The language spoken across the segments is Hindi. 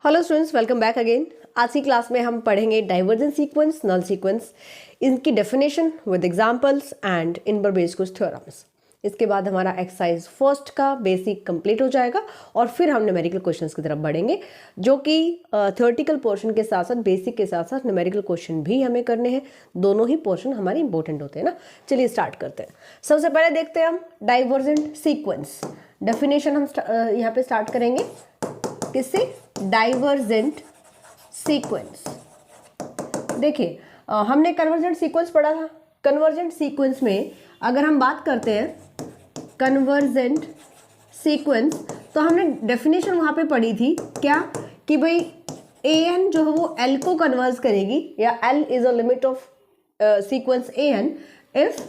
Hello students, welcome back again. आज की क्लास में हम पढ़ेंगे डाइवर्जेंट सीक्वेंस, नल सीक्वेंस, इनकी definition with examples and in पर बेस्ड कुछ थ्योरम्स। इसके बाद हमारा एक्सरसाइज फर्स्ट का बेसिक कंप्लीट हो जाएगा और फिर हम न्यूमेरिकल क्वेश्चंस की तरफ बढ़ेंगे, जो कि थ्योरेटिकल पोर्शन के साथ साथ बेसिक के साथ साथ न्यूमेरिकल क्वेश्चन भी हमें करने हैं। दोनों ही पोर्शन हमारे इंपॉर्टेंट होते हैं ना। चलिए स्टार्ट करते हैं। सबसे पहले देखते हैं हम डाइवर्जेंट सीक्वेंस। डेफिनेशन हम यहाँ पे स्टार्ट करेंगे किससे? Divergent sequence. देखिए, हमने कन्वर्जेंट सीक्वेंस पढ़ा था। कन्वर्जेंट सीक्वेंस में अगर हम बात करते हैं कन्वर्जेंट सीक्वेंस, तो हमने डेफिनेशन वहां पे पढ़ी थी क्या कि भाई an जो है वो l को कन्वर्ज करेगी, या l is a limit of sequence an if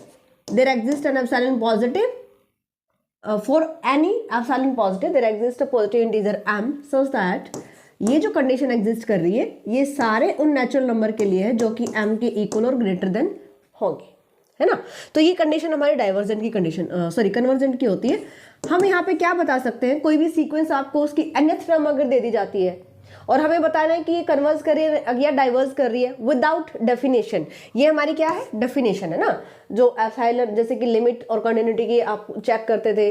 there exist an epsilon positive for any epsilon positive there exists a positive integer m such that ये जो कंडीशन एग्जिस्ट कर रही है ये सारे उन नेचुरल नंबर के लिए है जो कि m के इक्वल और ग्रेटर देन होंगे, है ना। तो ये कंडीशन हमारी डाइवर्जेंट की कंडीशन कन्वर्जेंट की होती है। हम यहाँ पे क्या बता सकते हैं, कोई भी सीक्वेंस आपको उसकी nth टर्म अगर दे दी जाती है और हमें बताना है कि ये कन्वर्ज कर रही है या डाइवर्ज कर रही है विदाउट डेफिनेशन, ये हमारी क्या है? डेफिनेशन है ना। जो एप्सिलॉन जैसे कि लिमिट और कंटिन्यूटी की आप चेक करते थे,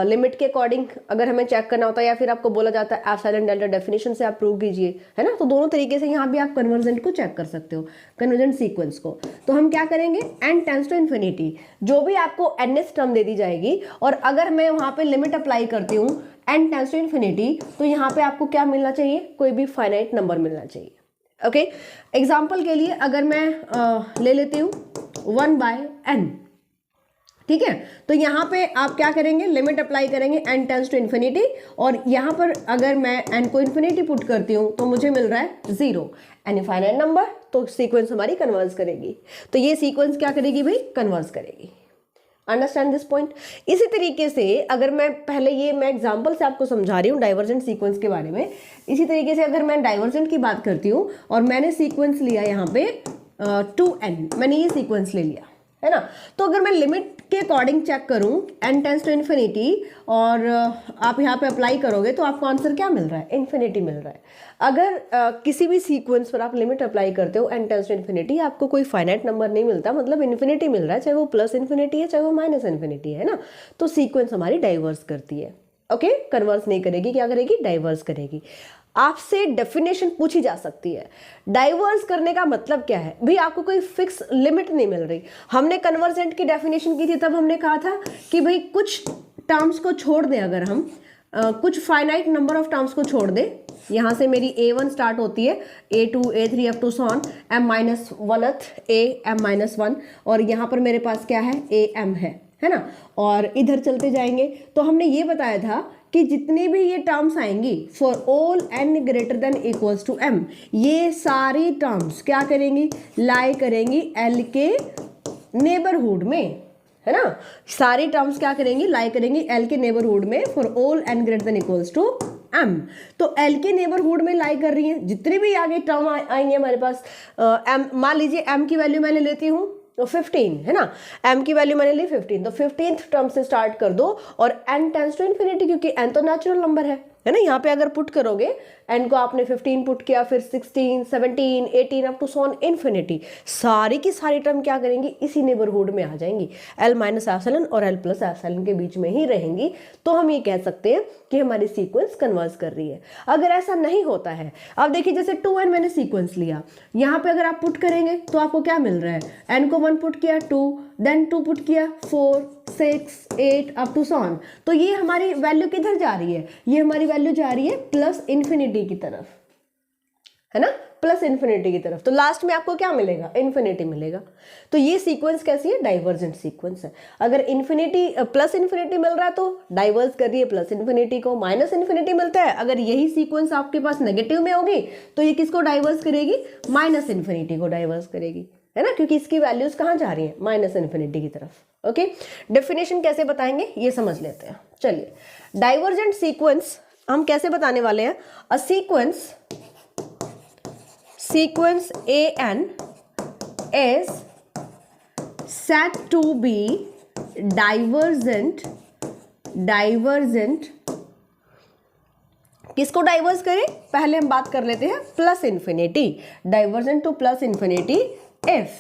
लिमिट के अकॉर्डिंग अगर हमें चेक करना होता है या फिर आपको बोला जाता है एप्सिलॉन डेल्टा डेफिनेशन से आप प्रूव कीजिए, है ना। तो दोनों तरीके से यहाँ भी आप कन्वर्जेंट को चेक कर सकते हो, कन्वर्जेंट सीक्वेंस को। तो हम क्या करेंगे, n टेंड्स टू इन्फिनिटी, जो भी आपको nth टर्म दे दी जाएगी और अगर मैं वहां पे लिमिट अप्लाई करती हूँ n टेंड्स टू इन्फिनिटी, तो यहाँ पे आपको क्या मिलना चाहिए? कोई भी फाइनाइट नंबर मिलना चाहिए। ओके, एग्जाम्पल के लिए अगर मैं ले लेती हूँ 1/n, ठीक है। तो यहाँ पे आप क्या करेंगे, लिमिट अप्लाई करेंगे n टेंड्स टू इन्फिनिटी, और यहाँ पर अगर मैं n को इन्फिनिटी पुट करती हूँ तो मुझे मिल रहा है 0, एन फाइनाइट नंबर। तो सीक्वेंस हमारी कन्वर्ज करेगी। तो ये सीक्वेंस क्या करेगी भाई? कन्वर्ज करेगी। Understand this point. इसी तरीके से अगर मैं पहले ये मैं एग्जांपल से आपको समझा रही हूँ डाइवर्जेंट सीक्वेंस के बारे में, इसी तरीके से अगर मैं डाइवर्जेंट की बात करती हूँ और मैंने सीक्वेंस लिया यहाँ पे 2n, मैंने ये सीक्वेंस ले लिया, है ना। तो अगर मैं लिमिट के अकॉर्डिंग चेक करूं n टेंड्स टू इन्फिनिटी और आप यहाँ पे अप्लाई करोगे तो आपको आंसर क्या मिल रहा है? इन्फिनिटी मिल रहा है। अगर किसी भी सीक्वेंस पर आप लिमिट अप्लाई करते हो n टेंड्स टू इन्फिनिटी, आपको कोई फाइनाइट नंबर नहीं मिलता, मतलब इन्फिनिटी मिल रहा है, चाहे वो प्लस इन्फिनिटी है चाहे वो माइनस इन्फिनिटी है ना। तो सीक्वेंस हमारी डाइवर्स करती है। ओके, कन्वर्स नहीं करेगी, क्या करेगी? डाइवर्स करेगी। आपसे डेफिनेशन पूछी जा सकती है, डाइवर्स करने का मतलब क्या है भाई? आपको कोई फिक्स लिमिट नहीं मिल रही। हमने कन्वर्जेंट की डेफिनेशन की थी, तब हमने कहा था कि भाई कुछ टर्म्स को छोड़ दें, अगर हम कुछ फाइनाइट नंबर ऑफ टर्म्स को छोड़ दें, यहाँ से मेरी a1 स्टार्ट होती है, a2 a3 up to sworn m-1th a m-1, और यहाँ पर मेरे पास क्या है? am है ना। और इधर चलते जाएंगे तो हमने ये बताया था कि जितनी भी ये टर्म्स आएंगी for all n greater than equals to m, ये सारी टर्म्स क्या करेंगी? लाई करेंगी l के नेबरहुड में, है ना। सारी टर्म्स क्या करेंगी? लाई करेंगी l के नेबरहुड में for all n greater than equals to m। तो l के नेबरहुड में लाई कर रही है। जितनी भी आगे टर्म आएंगे हमारे पास, m मान लीजिए m की वैल्यू मैंने लेती हूँ तो 15, है ना। m की वैल्यू मैंने ली 15, तो 15th टर्म से स्टार्ट कर दो और n टेंड्स टू इन्फिनिटी, क्योंकि n तो नेचुरल नंबर है ना। यहाँ पे अगर पुट करोगे n को, आपने 15 पुट किया, फिर 16 17 18 अप टू सॉन इन्फिनिटी, सारी की सारी टर्म क्या करेंगी? इसी नेबरहुड में आ जाएंगी, l माइनस एप्सिलॉन और l प्लस एप्सिलॉन के बीच में ही रहेंगी। तो हम ये कह सकते हैं कि हमारी सीक्वेंस कन्वर्ज कर रही है। अगर ऐसा नहीं होता है, अब देखिए जैसे 2n मैंने सीक्वेंस लिया, यहाँ पे अगर आप पुट करेंगे तो आपको क्या मिल रहा है? n को 1 पुट किया 2, देन 2 पुट किया 4 6 8 अप टू सॉन। तो ये हमारी वैल्यू किधर जा रही है? ये हमारी वैल्यू जा रही है प्लस इन्फिनिटी की तरफ, है ना, प्लस इन्फिनिटी की तरफ। तो लास्ट में आपको क्या मिलेगा? इन्फिनिटी मिलेगा। तो ये सीक्वेंस कैसी है? डाइवर्जेंट सीक्वेंस है। अगर इन्फिनिटी प्लस इन्फिनिटी मिल रहा है तो डाइवर्स कर रही है प्लस इन्फिनिटी को, माइनस इन्फिनिटी मिलता है, अगर यही सीक्वेंस आपके पास नेगेटिव में होगी तो ये किसको डाइवर्स करेगी? माइनस इन्फिनिटी को डाइवर्स करेगी, है ना, क्योंकि इसकी वैल्यूज कहाँ जा रही है? माइनस इन्फिनिटी की तरफ। ओके, डेफिनेशन कैसे बताएंगे ये समझ लेते हैं। चलिए, डाइवर्जेंट सीक्वेंस हम कैसे बताने वाले हैं? अ sequence an is said to be divergent किसको डाइवर्स करें, पहले हम बात कर लेते हैं plus infinity, divergent to plus infinity if,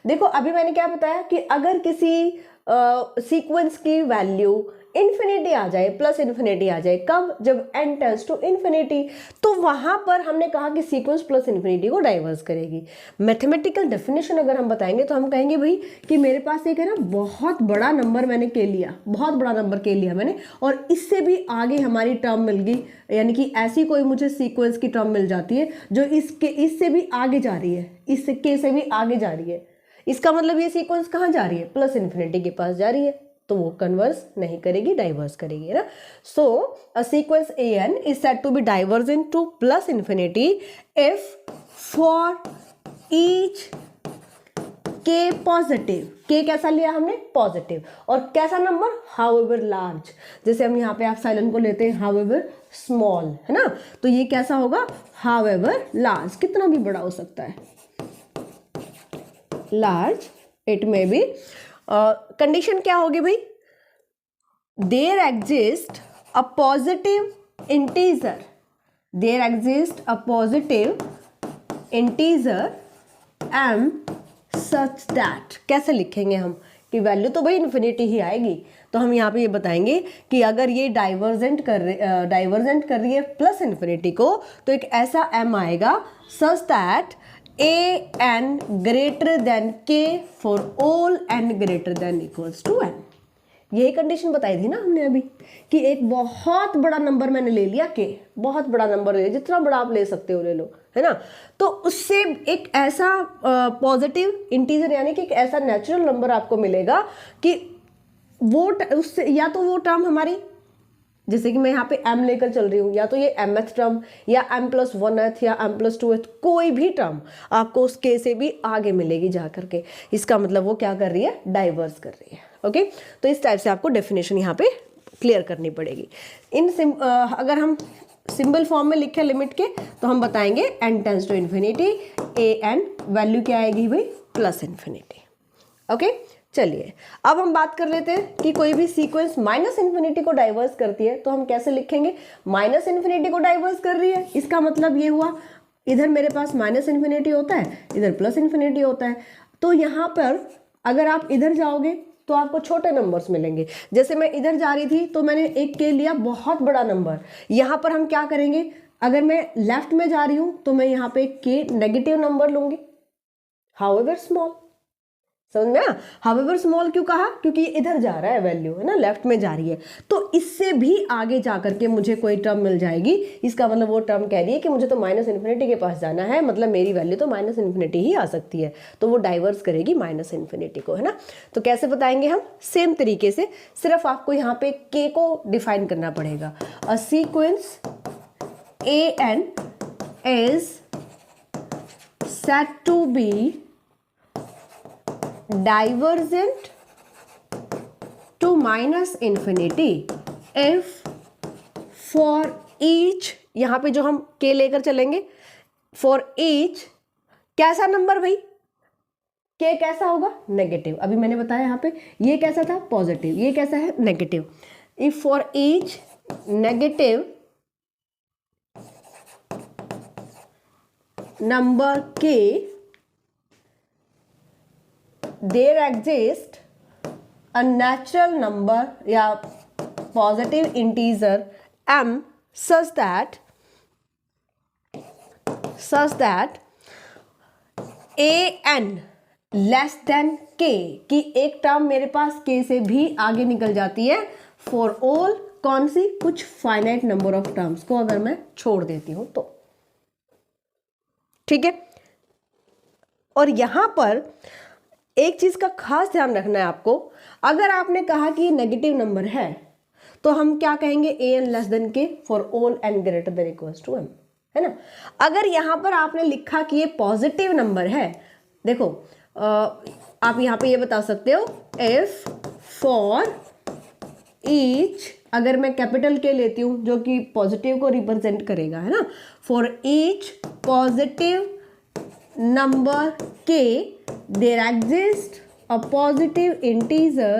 देखो अभी मैंने क्या बताया कि अगर किसी सीक्वेंस की वैल्यू इन्फिनिटी आ जाए, प्लस इन्फिनिटी आ जाए, कब, जब n टेंड्स टू इन्फिनिटी, तो वहां पर हमने कहा कि सीक्वेंस प्लस इन्फिनिटी को डाइवर्स करेगी। मैथमेटिकल डेफिनेशन अगर हम बताएंगे तो हम कहेंगे भाई कि मेरे पास एक है ना बहुत बड़ा नंबर मैंने के लिया, बहुत बड़ा नंबर के लिया मैंने, और इससे भी आगे हमारी टर्म मिल गई, यानी कि ऐसी कोई मुझे सीक्वेंस की टर्म मिल जाती है जो इससे भी आगे जा रही है, इस के से भी आगे जा रही है, इसका मतलब ये सीक्वेंस कहाँ जा रही है, प्लस इन्फिनिटी के पास जा रही है, तो वो कन्वर्स नहीं करेगी, डाइवर्स करेगी, है ना। So a sequence an is said to be divergent to plus infinity if for each K positive, K कैसा लिया हमने, पॉजिटिव, और कैसा नंबर, हाउएवर लार्ज, जैसे हम यहाँ पे एप्सिलॉन को लेते हैं हाउएवर स्मॉल, है ना, तो ये कैसा होगा, हाउएवर लार्ज, कितना भी बड़ा हो सकता है, large it may be. Condition क्या होगी भाई, there exist a positive integer, there exist a positive integer m such that, कैसे लिखेंगे हम कि वैल्यू तो भाई इन्फिनिटी ही आएगी, तो हम यहाँ पे ये बताएंगे कि अगर ये डाइवर्जेंट कर रही है प्लस इन्फिनिटी को, तो एक ऐसा m आएगा such that an greater than k for all n greater than equals to n। यही कंडीशन बताई थी ना हमने अभी कि एक बहुत बड़ा नंबर मैंने ले लिया k, बहुत बड़ा नंबर ले लिया, जितना बड़ा आप ले सकते हो ले लो, है ना, तो उससे एक ऐसा पॉजिटिव इंटीजर यानी कि एक ऐसा नेचुरल नंबर आपको मिलेगा कि वो उससे या तो वो टर्म हमारी, जैसे कि मैं यहाँ पे m लेकर चल रही हूँ, या तो ये mth टर्म या m+1th या m+2th, कोई भी टर्म आपको उस k से भी आगे मिलेगी जा करके, इसका मतलब वो क्या कर रही है, डाइवर्स कर रही है। ओके, तो इस टाइप से आपको डेफिनेशन यहाँ पे क्लियर करनी पड़ेगी। अगर हम सिंबल फॉर्म में लिखे लिमिट के, तो हम बताएंगे n tends to infinity, an value क्या आएगी भाई, प्लस इन्फिनिटी। ओके, चलिए अब हम बात कर लेते हैं कि कोई भी सीक्वेंस माइनस इन्फिनिटी को डाइवर्स करती है, तो हम कैसे लिखेंगे, माइनस इन्फिनिटी को डाइवर्स कर रही है, इसका मतलब ये हुआ इधर मेरे पास माइनस इन्फिनिटी होता है, इधर प्लस इन्फिनिटी होता है, तो यहाँ पर अगर आप इधर जाओगे तो आपको छोटे नंबर्स मिलेंगे। जैसे मैं इधर जा रही थी तो मैंने एक के लिया बहुत बड़ा नंबर, यहाँ पर हम क्या करेंगे, अगर मैं लेफ्ट में जा रही हूँ तो मैं यहाँ पे के नेगेटिव नंबर लूंगी, हाउएवर स्मॉल, समझ में आया, हाउएवर स्मॉल क्यों कहा, क्योंकि इधर जा रहा है वैल्यू, है ना, लेफ्ट में जा रही है, तो इससे भी आगे जा करके मुझे कोई टर्म मिल जाएगी, इसका मतलब वो टर्म कह रही है कि मुझे तो माइनस इन्फिनिटी के पास जाना है, मतलब मेरी वैल्यू तो माइनस इन्फिनिटी ही आ सकती है, तो वो डाइवर्स करेगी माइनस इन्फिनिटी को, है ना। तो कैसे बताएंगे हम, सेम तरीके से, सिर्फ आपको यहाँ पे के को डिफाइन करना पड़ेगा। अ sequence an is said to be divergent to minus infinity if for each, यहाँ पे जो हम k लेकर चलेंगे, for each कैसा नंबर भाई, k कैसा होगा, नेगेटिव, अभी मैंने बताया यहाँ पे ये कैसा था, पॉजिटिव, ये कैसा है, negative, if for each negative number k there exists a natural number या positive integer m such that an less than k, कि एक टर्म मेरे पास k से भी आगे निकल जाती है for all, कौन सी, कुछ फाइनाइट नंबर ऑफ टर्म्स को अगर मैं छोड़ देती हूं तो, ठीक है। और यहां पर एक चीज का खास ध्यान रखना है आपको, अगर आपने कहा कि ये नेगेटिव नंबर है तो हम क्या कहेंगे, an less than k for all n greater than equals to m, है ना। अगर यहां पर आपने लिखा कि ये पॉजिटिव नंबर है, देखो आप यहां पे ये बता सकते हो if फॉर ईच, अगर मैं कैपिटल के लेती हूं जो कि पॉजिटिव को रिप्रेजेंट करेगा, है ना, for each positive number k there exists a positive integer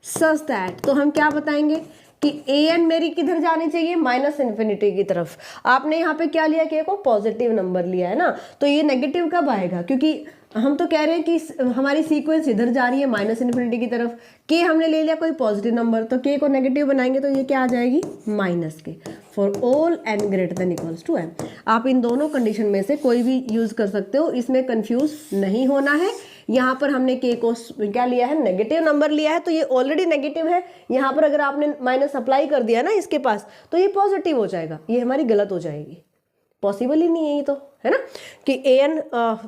such that, तो हम क्या बताएंगे कि ए एन मेरी किधर जानी चाहिए, माइनस इन्फिनिटी की तरफ। आपने यहाँ पे क्या लिया, के को पॉजिटिव नंबर लिया है ना, तो ये नेगेटिव कब आएगा, क्योंकि हम तो कह रहे हैं कि हमारी सीक्वेंस इधर जा रही है माइनस इन्फिनिटी की तरफ, के हमने ले लिया कोई पॉजिटिव नंबर, तो के को नेगेटिव बनाएंगे तो ये क्या आ जाएगी, minus k, for all n greater than equals to n. आप इन दोनों कंडीशन में से कोई भी यूज कर सकते हो, इसमें कंफ्यूज नहीं होना है। यहाँ पर हमने के को क्या लिया है, नेगेटिव नंबर लिया है, तो ये ऑलरेडी नेगेटिव है, यहाँ पर अगर आपने माइनस अप्लाई कर दिया ना इसके पास, तो ये पॉजिटिव हो जाएगा, ये हमारी गलत हो जाएगी, पॉसिबल ही नहीं है ये तो, है ना, कि ए एन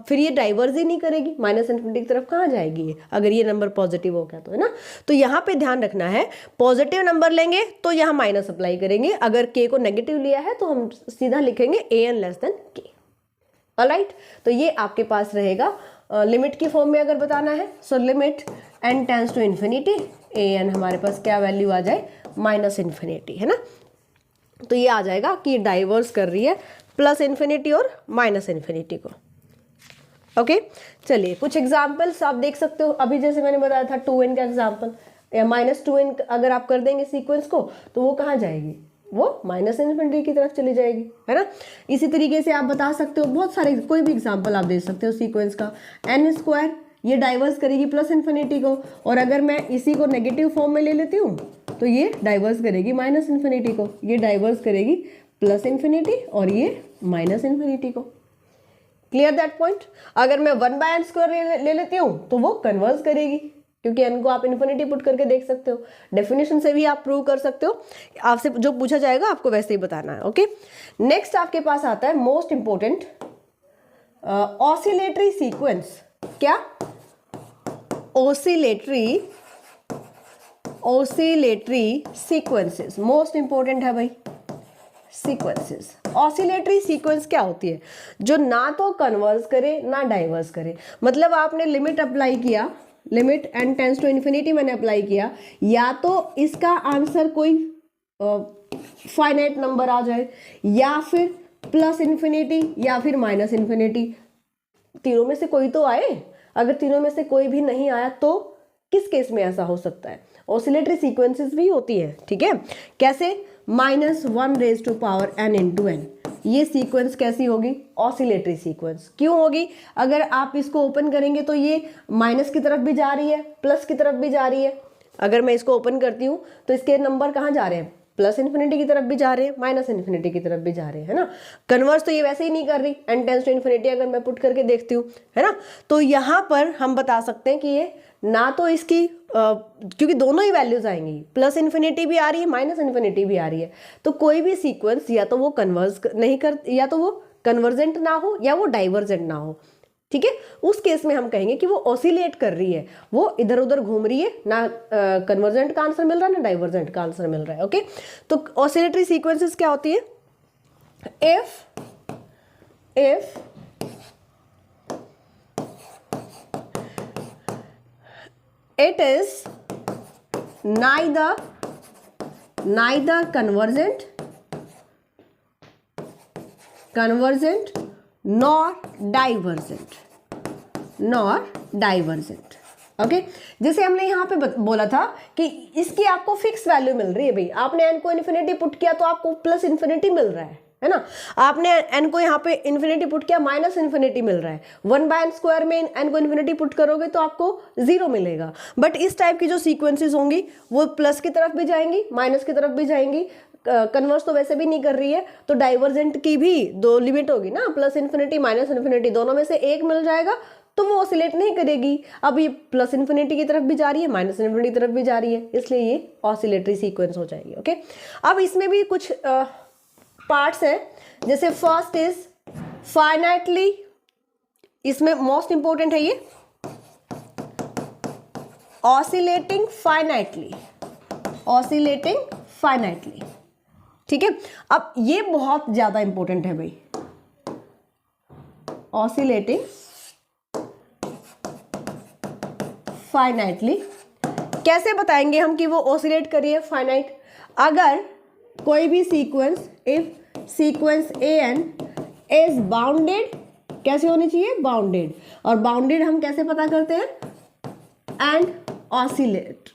फिर ये डाइवर्स ही नहीं करेगी, माइनस इन्फिनिटी की तरफ कहाँ जाएगी ये, अगर ये नंबर पॉजिटिव हो गया तो, है ना। तो यहाँ पे ध्यान रखना है, पॉजिटिव नंबर लेंगे तो यहाँ माइनस अप्लाई करेंगे, अगर के को नेगेटिव लिया है तो हम सीधा लिखेंगे ए एन लेस देन के। ऑलराइट, तो ये आपके पास रहेगा लिमिट की फॉर्म में अगर बताना है। So limit n tends to infinity, a n हमारे पास क्या वैल्यू आ जाए, माइनस इन्फिनिटी, है ना। तो ये आ जाएगा कि डाइवर्स कर रही है प्लस इन्फिनिटी और माइनस इन्फिनिटी को। ओके, चलिए कुछ एग्जाम्पल्स आप देख सकते हो। अभी जैसे मैंने बताया था 2n का एग्जाम्पल, या -2n अगर आप कर देंगे सीक्वेंस को, तो वो कहाँ जाएगी, वो माइनस इन्फिनिटी की तरफ चली जाएगी, है ना। इसी तरीके से आप बता सकते हो, बहुत सारे कोई भी एग्जाम्पल आप दे सकते हो सीक्वेंस का। n² ये डाइवर्स करेगी प्लस इन्फिनिटी को, और अगर मैं इसी को नेगेटिव फॉर्म में ले लेती हूँ तो ये डाइवर्स करेगी माइनस इन्फिनिटी को, ये डाइवर्स करेगी प्लस इन्फिनिटी और ये माइनस इन्फिनिटी को। Clear that point. अगर मैं 1/n² ले लेती हूँ तो वो कन्वर्स करेगी, क्योंकि n को आप इन्फिनिटी पुट करके देख सकते हो, डेफिनेशन से भी आप प्रूव कर सकते हो, आपसे जो पूछा जाएगा आपको वैसे ही बताना है। ओके, नेक्स्ट आपके पास आता है मोस्ट इंपॉर्टेंट, ऑसिलेटरी सीक्वेंस। क्या, ऑसिलेटरी सीक्वेंसेस, मोस्ट इंपॉर्टेंट है भाई। सीक्वेंसेस, ऑसिलेटरी सीक्वेंस क्या होती है, जो ना तो कन्वर्स करे ना डाइवर्स करे। मतलब आपने लिमिट अप्लाई किया, limit n tends to infinity मैंने अप्लाई किया, या तो इसका आंसर कोई फाइनाइट नंबर आ जाए, या फिर प्लस इन्फिनिटी या फिर माइनस इन्फिनिटी, तीनों में से कोई तो आए। अगर तीनों में से कोई भी नहीं आया तो किस केस में ऐसा हो सकता है, ऑसिलेटरी सीक्वेंसेस भी होती है, ठीक है। कैसे, -1⁻n इंटू n, ये सीक्वेंस कैसी होगी, ऑसिलेटरी सीक्वेंस। क्यों होगी, अगर आप इसको ओपन करेंगे तो ये माइनस की तरफ भी जा रही है, प्लस की तरफ भी जा रही है। अगर मैं इसको ओपन करती हूँ तो इसके नंबर कहाँ जा रहे हैं, प्लस इन्फिनिटी की तरफ भी जा रहे हैं, माइनस इन्फिनिटी की तरफ भी जा रहे हैं, है ना। कन्वर्स तो ये वैसे ही नहीं कर रही, n टेंड्स टू इन्फिनिटी अगर मैं पुट करके देखती हूँ, है ना। तो यहाँ पर हम बता सकते हैं कि ये ना तो इसकी क्योंकि दोनों ही वैल्यूज आएंगी, प्लस इन्फिनिटी भी आ रही है, माइनस इन्फिनिटी भी आ रही है, तो कोई भी सीक्वेंस या तो वो कन्वर्स नहीं कर, या तो वो कन्वर्जेंट ना हो या वो डाइवर्जेंट ना हो, ठीक है। उस केस में हम कहेंगे कि वो ऑसिलेट कर रही है, वो इधर उधर घूम रही है, ना कन्वर्जेंट का आंसर मिल रहा है ना डाइवर्जेंट का आंसर मिल रहा है। ओके, तो ऑसिलेटरी सीक्वेंसेस क्या होती है, if it is neither convergent nor divergent। Okay, जैसे हमने यहाँ पे बोला था कि इसकी आपको फिक्स वैल्यू मिल रही है भाई, आपने n को इन्फिनिटी पुट किया तो आपको प्लस इन्फिनिटी मिल रहा है ना। आपने n को यहाँ पे इन्फिनिटी पुट किया, माइनस इन्फिनिटी मिल रहा है। 1/n² में n को इन्फिनिटी पुट करोगे तो आपको 0 मिलेगा। बट इस टाइप की जो सीक्वेंसेस होंगी वो प्लस की तरफ भी जाएंगी, माइनस की तरफ भी जाएंगी, कन्वर्स तो वैसे भी नहीं कर रही है, तो डाइवर्जेंट की भी दो लिमिट होगी ना, प्लस इन्फिनिटी माइनस इन्फिनिटी, दोनों में से एक मिल जाएगा तो वो ऑसिलेट नहीं करेगी। अब ये प्लस इन्फिनिटी की तरफ भी जा रही है, माइनस इन्फिनिटी की तरफ भी जा रही है, इसलिए ये ऑसिलेटरी सीक्वेंस हो जाएगी। ओके, अब इसमें भी कुछ पार्ट्स हैं, जैसे फर्स्ट इज फाइनाइटली, इसमें मोस्ट इंपॉर्टेंट है ये ऑसिलेटिंग फाइनाइटली, ठीक है। अब ये बहुत ज्यादा इंपॉर्टेंट है भाई, ऑसिलेटिंग फाइनाइटली। कैसे बताएंगे हम कि वो ऑसिलेट करिए फाइनाइट, अगर कोई भी sequence, if sequence an is bounded, कैसे होनी चाहिए, बाउंडेड, और बाउंडेड हम कैसे पता करते हैं, एंड ऑसिलेटरी,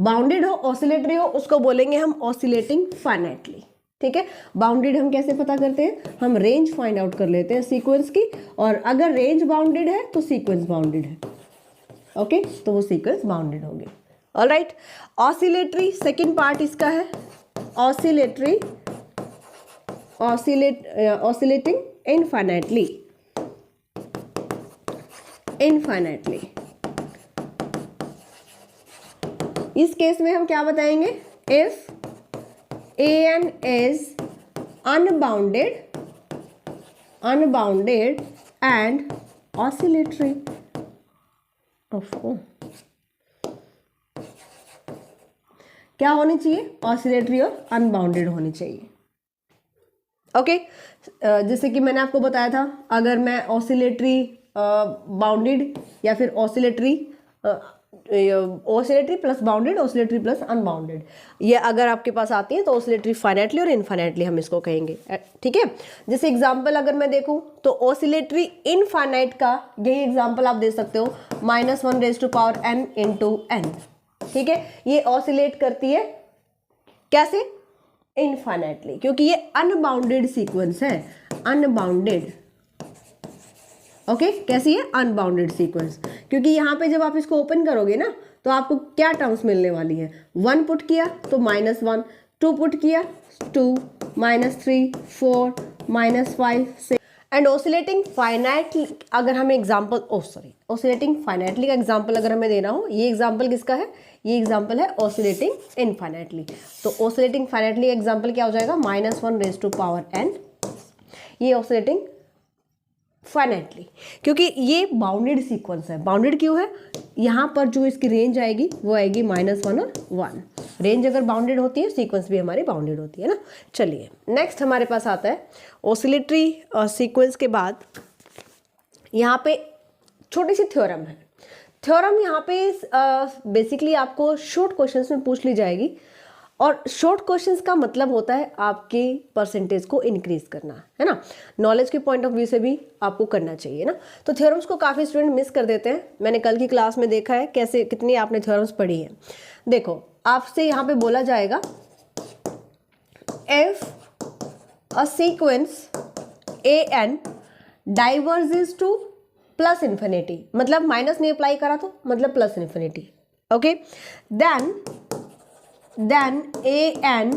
बाउंडेड हो, ऑसिलेटरी हो, उसको बोलेंगे हम ऑसिलेटिंग फाइनाइटली। ठीक है, बाउंडेड हम कैसे पता करते हैं, हम रेंज फाइंड आउट कर लेते हैं सीक्वेंस की, और अगर रेंज बाउंडेड है तो सीक्वेंस बाउंडेड है। ओके, तो वो सीक्वेंस बाउंडेड होगी। ऑलराइट, ऑसिलेटरी सेकेंड पार्ट इसका है, ऑसिलेटरी ऑसिलेटिंग इनफाइनाइटली। इस केस में हम क्या बताएंगे, if an is unbounded and oscillatory. क्या होनी चाहिए, ऑसिलेटरी और अनबाउंडेड होनी चाहिए। ओके, जैसे कि मैंने आपको बताया था, अगर मैं ऑसिलेटरी बाउंडेड या फिर oscillatory plus bounded, oscillatory plus unbounded, ये अगर आपके पास आती है तो ऑसिलेटरी फाइनाइटली और इनफाइनाइटली हम इसको कहेंगे। ठीक है, जैसे एग्जांपल अगर मैं देखूं तो ऑसिलेटरी इनफाइनाइट का यही एग्जांपल आप दे सकते हो, -1⁻n × n। ठीक है, ये ऑसिलेट करती है कैसे, इनफाइनाइटली, क्योंकि ये अनबाउंडेड सीक्वेंस है, अनबाउंडेड। ओके, कैसी है, अनबाउंडेड सीक्वेंस, क्योंकि यहाँ पे जब आप इसको ओपन करोगे ना तो आपको क्या टर्म्स मिलने वाली है, 1 पुट किया तो -1, 2 पुट किया 2, -3, 4, -5, 6। एंड ऑसिलेटिंग फाइनाइटली अगर हमें एग्जांपल ऑसिलेटिंग फाइनाइटली का एग्जांपल अगर हमें देना हो, ये एग्जांपल किसका है, ये एग्जांपल है ऑसिलेटिंग इनफाइनाइटली। तो ऑसिलेटिंग फाइनाइटली एग्जांपल क्या हो जाएगा, -1⁻n। ये ऑसिलेटिंग फाइनाइटली, क्योंकि ये बाउंडेड सीक्वेंस है। बाउंडेड क्यों है, यहाँ पर जो इसकी रेंज आएगी वो आएगी -1 और 1। रेंज अगर बाउंडेड होती है, सीक्वेंस भी हमारी बाउंडेड होती है ना। चलिए नेक्स्ट हमारे पास आता है ऑसिलेटरी सीक्वेंस के बाद यहाँ पे छोटी सी थ्योरम है। थ्योरम यहाँ पे बेसिकली आपको शॉर्ट क्वेश्चंस में पूछ ली जाएगी, और शॉर्ट क्वेश्चंस का मतलब होता है आपके परसेंटेज को इंक्रीज करना, है ना, नॉलेज के पॉइंट ऑफ व्यू से भी आपको करना चाहिए ना। तो थ्योरम्स को काफ़ी स्टूडेंट मिस कर देते हैं, मैंने कल की क्लास में देखा है कैसे, कितनी आपने थ्योरम्स पढ़ी है। देखो आपसे यहाँ पे बोला जाएगा, if a sequence an diverges to +∞, मतलब माइनस नहीं अप्लाई करा तो मतलब +∞। ओके, देन an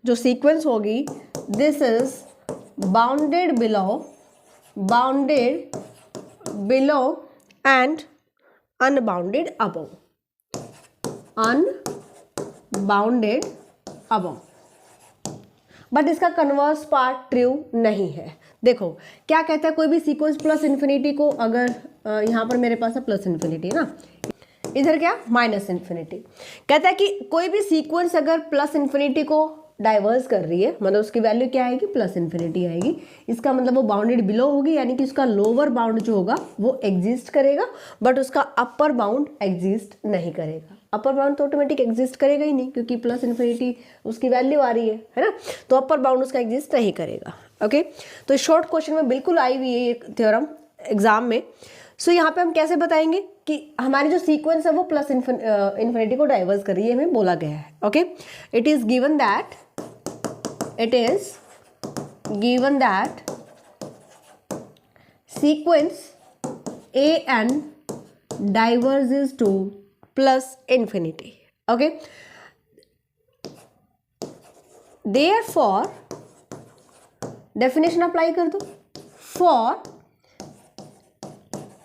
जो सीक्वेंस होगी, this is bounded below and unbounded above, but इसका कन्वर्स पार्ट ट्रू नहीं है। देखो क्या कहता है, कोई भी सीक्वेंस +∞ को अगर यहाँ पर मेरे पास है +∞ है ना, इधर क्या -∞, कहता है कि कोई भी सीक्वेंस अगर +∞ को डाइवर्स कर रही है, मतलब उसकी वैल्यू क्या आएगी, +∞ आएगी। इसका मतलब वो बाउंडेड बिलो होगी, यानी कि उसका लोअर बाउंड जो होगा वो एग्जिस्ट करेगा, बट उसका अपर बाउंड एग्जिस्ट नहीं करेगा। अपर बाउंड तो ऑटोमेटिक एग्जिस्ट करेगा ही नहीं, क्योंकि +∞ उसकी वैल्यू आ रही है ना, तो अपर बाउंड उसका एग्जिस्ट नहीं करेगा। ओके, तो शॉर्ट क्वेश्चन में बिल्कुल आई हुई है ये थ्योरम एग्जाम में। सो यहाँ पे हम कैसे बताएंगे कि हमारी जो सीक्वेंस है वो +∞ को डाइवर्स कर रही है, हमें बोला गया है। Okay, it is given that sequence an diverges to +∞। Okay, therefore definition apply कर दो, for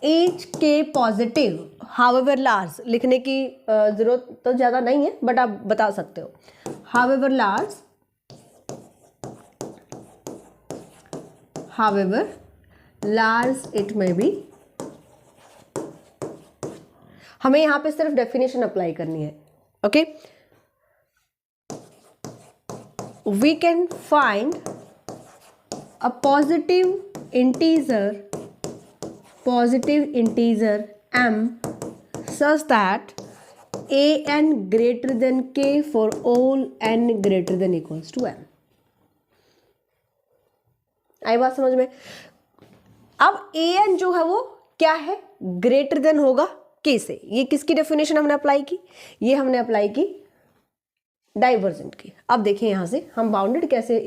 each k positive however large, लिखने की जरूरत तो ज़्यादा नहीं है, बट आप बता सकते हो, however large it may be। हमें यहाँ पे सिर्फ डेफिनेशन अप्लाई करनी है। Okay, we can find a positive integer m such that an greater than k for all n greater than equals to m। आई बात समझ में? अब an जो है वो क्या है, ग्रेटर देन होगा के से। ये किसकी डेफिनेशन हमने अप्लाई की? ये हमने अप्लाई की डाइवर्जेंट की। अब देखिए यहाँ से हम बाउंडेड कैसे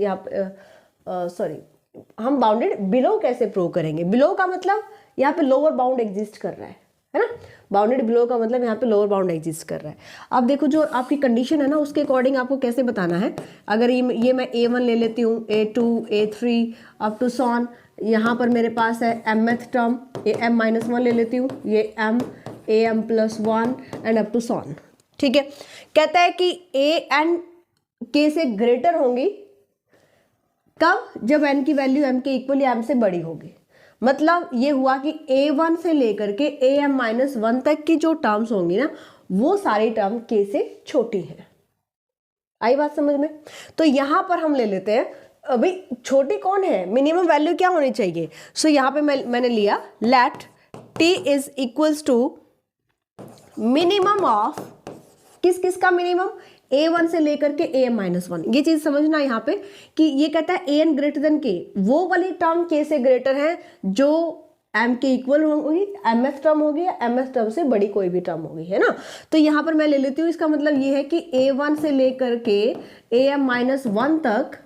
हम बाउंडेड बिलो कैसे प्रूव करेंगे? बिलो का मतलब यहाँ पे लोअर बाउंड एग्जिस्ट कर रहा है ना। बाउंडेड बिलो का मतलब यहाँ पे लोअर बाउंड एग्जिस्ट कर रहा है। अब देखो जो आपकी कंडीशन है ना, उसके अकॉर्डिंग आपको कैसे बताना है। अगर ये मैं A1 ले लेती हूँ, A2, A3 up to sworn, यहाँ पर मेरे पास है mth टर्म, am-1 ले लेती हूँ, ये m, am+1 and up to so on. ठीक है, कहता है कि a एंड k से ग्रेटर होंगी कब? जब n की वैल्यू m के इक्वल या m से बड़ी होगी। मतलब ये हुआ कि a1 से लेकर के am-1 तक की जो टर्म्स होंगी ना, वो सारी टर्म k से छोटी है। आई बात समझ में? तो यहां पर हम ले लेते हैं, अभी छोटी कौन है, मिनिमम वैल्यू क्या होनी चाहिए। सो यहाँ पे मैंने लिया let t is equals to minimum of किस किस का मिनिमम, a1 से लेकर के am-1। ये चीज समझना यहाँ पे कि ये कहता है an ग्रेटर देन k, वो वाली टर्म k से ग्रेटर है जो m के इक्वल होगी, mth टर्म होगी या mth टर्म से बड़ी कोई भी टर्म होगी, है ना। तो यहाँ पर मैं ले लेती हूँ, इसका मतलब ये है कि a1 से लेकर के am-1 तक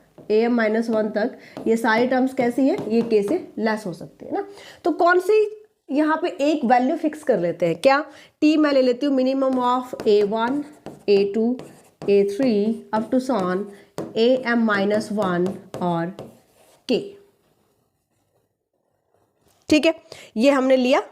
ये सारी टर्म्स कैसी है, ये k से लेस हो सकती है ना। तो कौन सी यहाँ पे एक वैल्यू फिक्स कर लेते हैं, क्या? t मैं ले लेती हूँ minimum of a1, a2, a3 up to so on am-1 और k। ठीक है, ये हमने लिया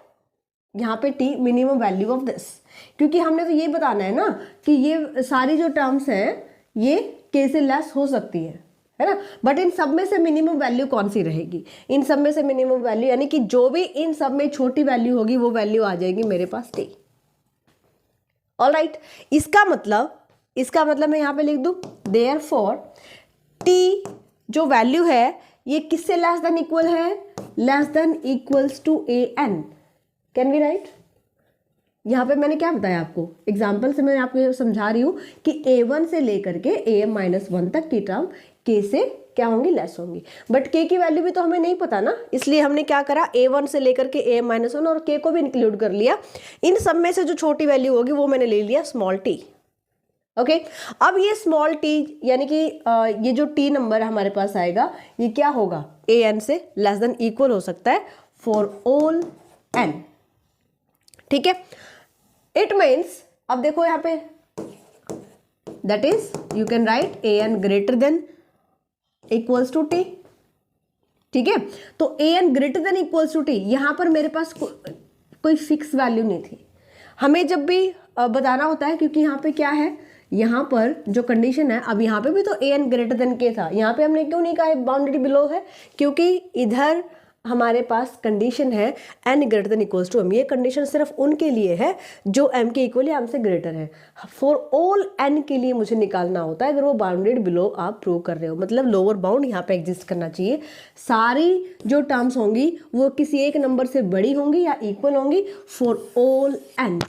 यहाँ पे t minimum value of this, क्योंकि हमने तो ये बताना है ना कि ये सारी जो टर्म्स हैं ये k से लेस हो सकती है ना। बट इन सब में से मिनिमम वैल्यू कौन सी रहेगी? इन सब में से मिनिमम वैल्यू यानी कि जो भी इन सब में छोटी वैल्यू होगी वो वैल्यू आ जाएगी मेरे पास t। ऑलराइट, इसका मतलब मैं यहाँ पे लिख दूं देयरफॉर t जो वैल्यू है ये किससे लेस देन इक्वल है, less than equals to an। Can we write? यहाँ पे मैंने क्या बताया आपको, एग्जाम्पल से मैं आपको समझा रही हूँ कि a1 से लेकर के am-1 तक की टर्म k से क्या होंगी, लेस होंगी। बट k की वैल्यू भी तो हमें नहीं पता ना, इसलिए हमने क्या करा, a1 से लेकर के am-1 और k को भी इंक्लूड कर लिया। इन सब में से जो छोटी वैल्यू होगी वो मैंने ले लिया स्मॉल t। ओके, अब ये स्मॉल t यानी कि ये जो t नंबर हमारे पास आएगा ये क्या होगा, an से लेस देन इक्वल हो सकता है फॉर ऑल n। ठीक है, इट मीन्स, अब देखो यहाँ पे that is you can write an greater than equals to t। ठीक है, तो an greater than equals to t, यहां पर मेरे पास कोई फिक्स वैल्यू नहीं थी। हमें जब भी बताना होता है, क्योंकि यहाँ पे क्या है, यहाँ पर जो कंडीशन है, अब यहाँ पे भी तो an ग्रेटर देन k था, यहाँ पे हमने क्यों नहीं कहा बाउंड्री बिलो है, क्योंकि इधर हमारे पास कंडीशन है n greater than equals to m। ये कंडीशन सिर्फ उनके लिए है जो m के इक्वल या m से ग्रेटर है। फॉर ऑल n के लिए मुझे निकालना होता है अगर वो बाउंडेड बिलो आप प्रूव कर रहे हो, मतलब लोअर बाउंड यहाँ पे एग्जिस्ट करना चाहिए। सारी जो टर्म्स होंगी वो किसी एक नंबर से बड़ी होंगी या इक्वल होंगी for all n।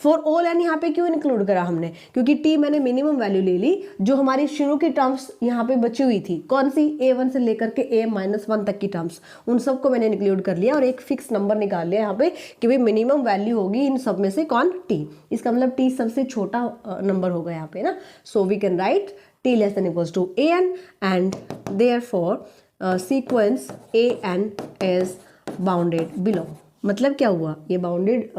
For all n यहाँ पे क्यों इंक्लूड करा हमने, क्योंकि t मैंने मिनिमम वैल्यू ले ली, जो हमारी शुरू की टर्म्स यहाँ पे बची हुई थी, कौन सी, a1 से लेकर के am-1 तक की टर्म्स, उन सबको मैंने इंक्लूड कर लिया और एक फिक्स नंबर निकाल लिया यहाँ पे कि भाई मिनिमम वैल्यू होगी इन सब में से कौन, t। इसका मतलब t सबसे छोटा नंबर होगा यहाँ पे ना। So we can write t less than equals to an and therefore sequence an is bounded below. मतलब क्या हुआ, ये बाउंडेड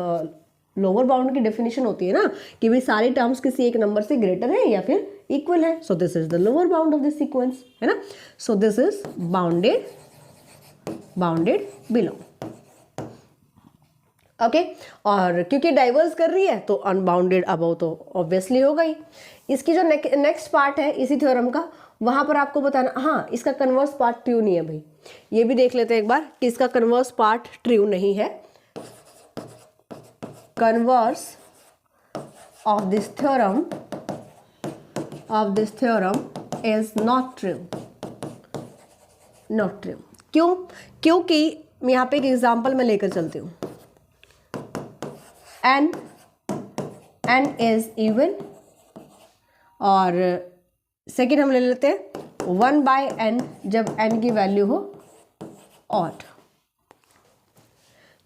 लोअर बाउंड की डेफिनेशन होती है ना कि भाई सारी टर्म्स किसी एक नंबर से ग्रेटर है या फिर इक्वल है। So this is the lower bound of this sequence, है ना। So this is bounded below. Okay, और क्योंकि डाइवर्स कर रही है तो अनबाउंडेड अबव तो ऑब्वियसली होगा ही। इसकी जो नेक्स्ट पार्ट है इसी थ्योरम का, वहां पर आपको बताना, हाँ इसका कन्वर्स पार्ट ट्रू नहीं है भाई, ये भी देख लेते हैं एक बार कि इसका कन्वर्स पार्ट ट्रू नहीं है। Converse of this theorem is not true। क्यों? क्योंकि यहाँ पे एक एग्जाम्पल मैं लेकर चलती हूँ, n is even, और सेकेंड हम ले लेते हैं 1/n जब n की वैल्यू हो ऑड।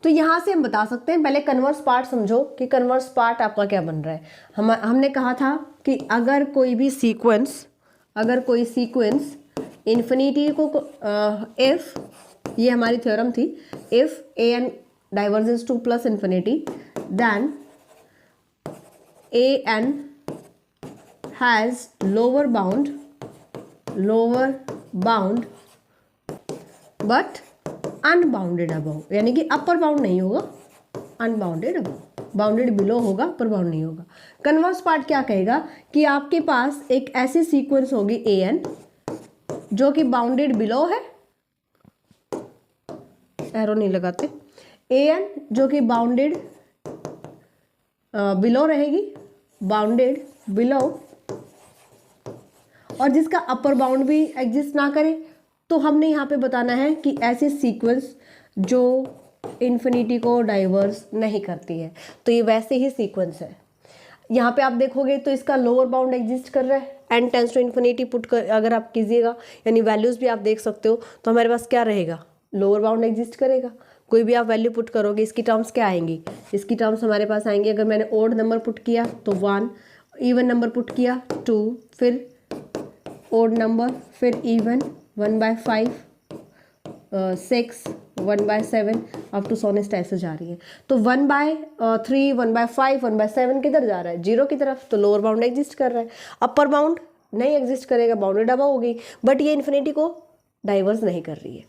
तो यहाँ से हम बता सकते हैं, पहले कन्वर्स पार्ट समझो कि कन्वर्स पार्ट आपका क्या बन रहा है। हमने कहा था कि अगर कोई सीक्वेंस इन्फिनिटी को इफ, ये हमारी थ्योरम थी, if a n divergence to plus infinity then a n has lower bound but unbounded above, यानी कि अपर बाउंड नहीं होगा, अनबाउंडेड अबव, बाउंडेड बिलो होगा, अपर बाउंड नहीं होगा। कन्वर्स पार्ट क्या कहेगा कि आपके पास एक ऐसी सीक्वेंस होगी ए एन जो कि बाउंडेड बिलो है, एरो नहीं लगाते, ए एन जो कि बाउंडेड बिलो रहेगी, बाउंडेड बिलो, और जिसका अपर बाउंड भी एग्जिस्ट ना करे। तो हमने यहाँ पे बताना है कि ऐसी सीक्वेंस जो इन्फिनिटी को डाइवर्स नहीं करती है, तो ये वैसे ही सीक्वेंस है। यहाँ पे आप देखोगे तो इसका लोअर बाउंड एग्जिस्ट कर रहा है, n tends to infinity put कर अगर आप कीजिएगा, यानी वैल्यूज़ भी आप देख सकते हो, तो हमारे पास क्या रहेगा, लोअर बाउंड एग्जिस्ट करेगा। कोई भी आप वैल्यू पुट करोगे, इसकी टर्म्स क्या आएंगी, इसकी टर्म्स हमारे पास आएंगी, अगर मैंने ओड नंबर पुट किया तो 1, इवन नंबर पुट किया 2, फिर ओड नंबर, फिर इवन 1/5, 6, 1/7 अप टू सोनेस्ट ऐसे जा रही है। तो 1/3, 1/5, 1/7 किधर जा रहा है, 0 की तरफ, तो लोअर बाउंड एग्जिस्ट कर रहा है। अपर बाउंड नहीं एग्जिस्ट करेगा, बाउंडेड अबव हो गई, बट ये इन्फिनिटी को डाइवर्स नहीं कर रही है।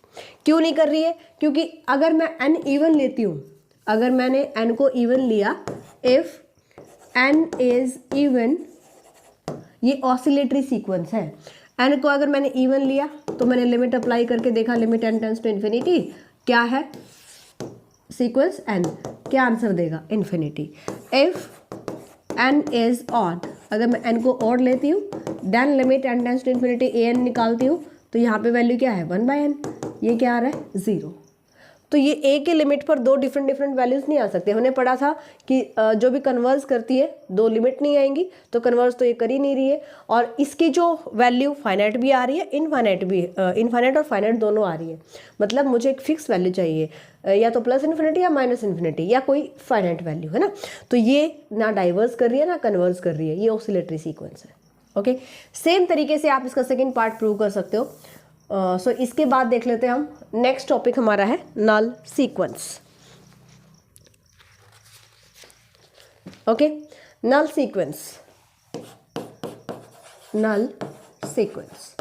क्यों नहीं कर रही है, क्योंकि अगर मैं n इवन लेती हूँ, अगर मैंने n को इवन लिया, इफ n इज इवन, ये ऑसिलेटरी सीक्वेंस है, n को अगर मैंने इवन लिया तो मैंने लिमिट अप्लाई करके देखा, limit n tends to infinity, क्या है सीक्वेंस n, क्या आंसर देगा, infinity. If n is odd, अगर मैं n को ऑड लेती हूँ, then limit n tends to infinity an निकालती हूँ, तो यहाँ पे वैल्यू क्या है 1/n, ये क्या आ रहा है 0। तो ये a के लिमिट पर दो डिफरेंट वैल्यूज़ नहीं आ सकते। हमने पढ़ा था कि जो भी कन्वर्स करती है दो लिमिट नहीं आएंगी, तो कन्वर्स तो ये कर ही नहीं रही है, और इसकी जो वैल्यू फाइनाइट भी आ रही है, इनफाइनाइट भी, इनफाइनाइट और फाइनाइट दोनों आ रही है। मतलब मुझे एक फिक्स वैल्यू चाहिए, या तो प्लस इन्फिनिटी या माइनस इन्फिनिटी, या कोई फाइनाइट वैल्यू, है ना। तो ये ना डाइवर्स कर रही है ना कन्वर्स कर रही है, ये ऑसिलेटरी सीक्वेंस है। ओके, सेम तरीके से आप इसका सेकेंड पार्ट प्रूव कर सकते हो। सो इसके बाद देख लेते हैं हम, नेक्स्ट टॉपिक हमारा है नल सीक्वेंस। ओके, नल सीक्वेंस, नल सीक्वेंस,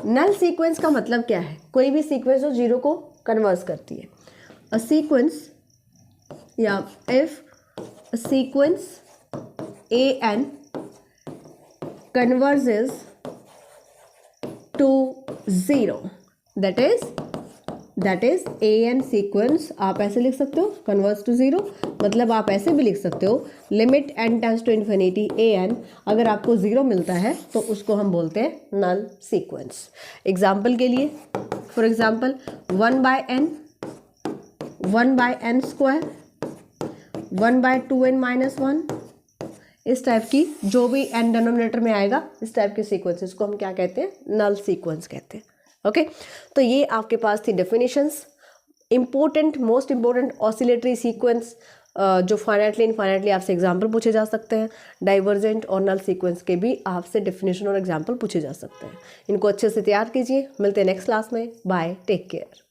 नल सीक्वेंस का मतलब क्या है, कोई भी सीक्वेंस जो 0 को कन्वर्स करती है। अ सीक्वेंस, या if a sequence an converges to 0, that is an sequence, आप ऐसे लिख सकते हो converges to 0, मतलब आप ऐसे भी लिख सकते हो limit n tends to infinity an, अगर आपको 0 मिलता है तो उसको हम बोलते हैं नल सीक्वेंस। एग्जाम्पल के लिए, for example 1/n, 1/n square, 1/2n-1, इस टाइप की जो भी n डिनोमिनेटर में आएगा, इस टाइप के सीक्वेंसेस को हम क्या कहते हैं, नल सीक्वेंस कहते हैं। ओके, तो ये आपके पास थी definitions. Important, most important oscillatory sequence, जो फाइनाइटली इनफाइनाइटली आपसे एग्जांपल पूछे जा सकते हैं। डाइवर्जेंट और नल सीक्वेंस के भी आपसे डेफिनेशन और एग्जांपल पूछे जा सकते हैं। इनको अच्छे से तैयार कीजिए। मिलते हैं नेक्स्ट क्लास में। Bye, take care.